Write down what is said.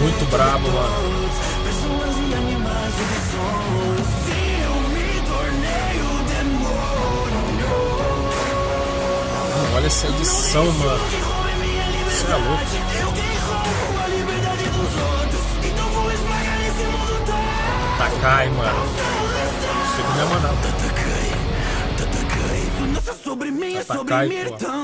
Muito brabo, mano. Olha essa edição, mano. Isso é louco. Takai, mano. Chega nem a mandar. Takai, pô.